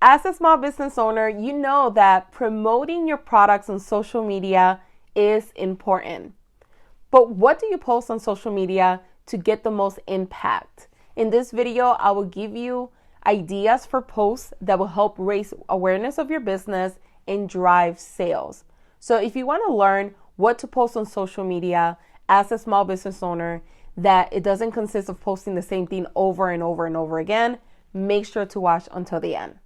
As a small business owner, you know that promoting your products on social media is important. But what do you post on social media to get the most impact? In this video, I will give you ideas for posts that will help raise awareness of your business and drive sales. So if you want to learn what to post on social media as a small business owner, that it doesn't consist of posting the same thing over and over and over again, make sure to watch until the end.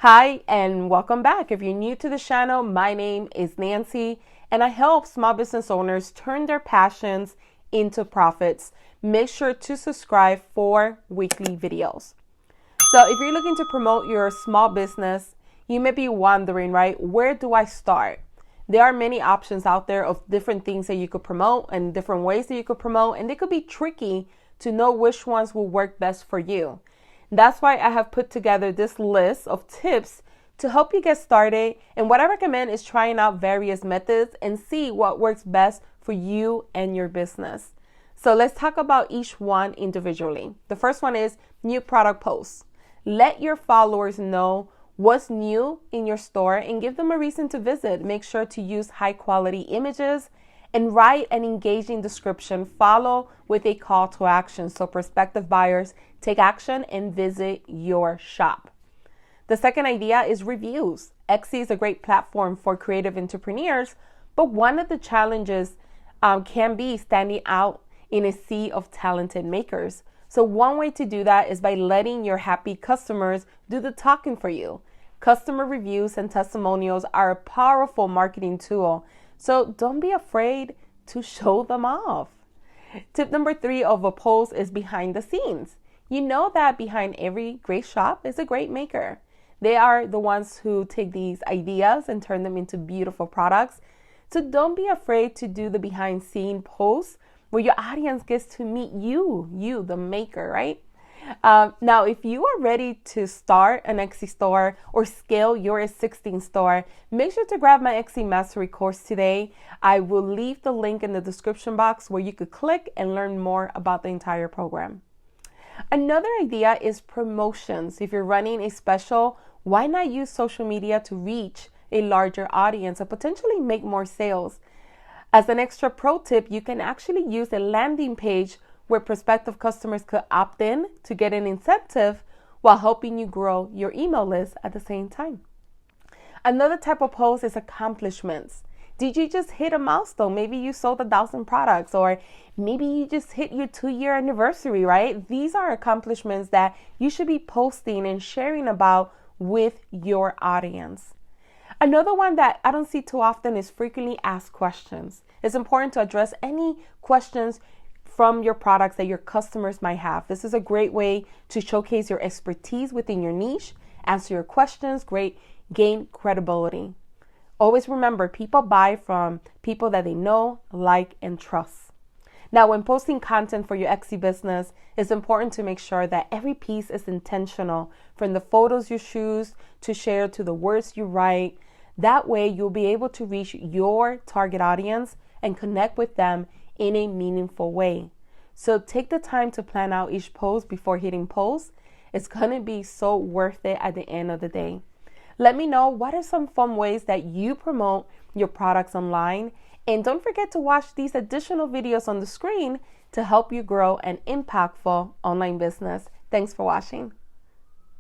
Hi, and welcome back. If you're new to the channel, my name is Nancy, and I help small business owners turn their passions into profits. Make sure to subscribe for weekly videos. So if you're looking to promote your small business, you may be wondering, right, where do I start? There are many options out there of different things that you could promote and different ways that you could promote, and they could be tricky to know which ones will work best for you. That's why I have put together this list of tips to help you get started. And what I recommend is trying out various methods and see what works best for you and your business. So let's talk about each one individually. The first one is new product posts. Let your followers know what's new in your store and give them a reason to visit. Make sure to use high quality images and write an engaging description. Follow with a call to action so prospective buyers take action and visit your shop. The second idea is reviews. Etsy is a great platform for creative entrepreneurs, but one of the challenges can be standing out in a sea of talented makers. So one way to do that is by letting your happy customers do the talking for you. Customer reviews and testimonials are a powerful marketing tool, so don't be afraid to show them off. Tip number 3 of a post is behind the scenes. You know that behind every great shop is a great maker. They are the ones who take these ideas and turn them into beautiful products. So don't be afraid to do the behind scene posts where your audience gets to meet you, the maker, right? Now, if you are ready to start an Etsy store or scale your existing store, make sure to grab my Etsy Mastery course today. I will leave the link in the description box where you could click and learn more about the entire program. Another idea is promotions. If you're running a special, why not use social media to reach a larger audience and potentially make more sales? As an extra pro tip, you can actually use a landing page where prospective customers could opt in to get an incentive while helping you grow your email list at the same time. Another type of post is accomplishments. Did you just hit a milestone? Maybe you sold 1,000 products, or maybe you just hit your 2-year anniversary, right? These are accomplishments that you should be posting and sharing about with your audience. Another one that I don't see too often is frequently asked questions. It's important to address any questions from your products that your customers might have. This is a great way to showcase your expertise within your niche, answer your questions, gain credibility. Always remember, people buy from people that they know, like, and trust. Now, when posting content for your Etsy business, it's important to make sure that every piece is intentional, from the photos you choose to share to the words you write. That way, you'll be able to reach your target audience and connect with them in a meaningful way. So take the time to plan out each post before hitting post. It's going to be so worth it at the end of the day. Let me know what are some fun ways that you promote your products online. And don't forget to watch these additional videos on the screen to help you grow an impactful online business. Thanks for watching.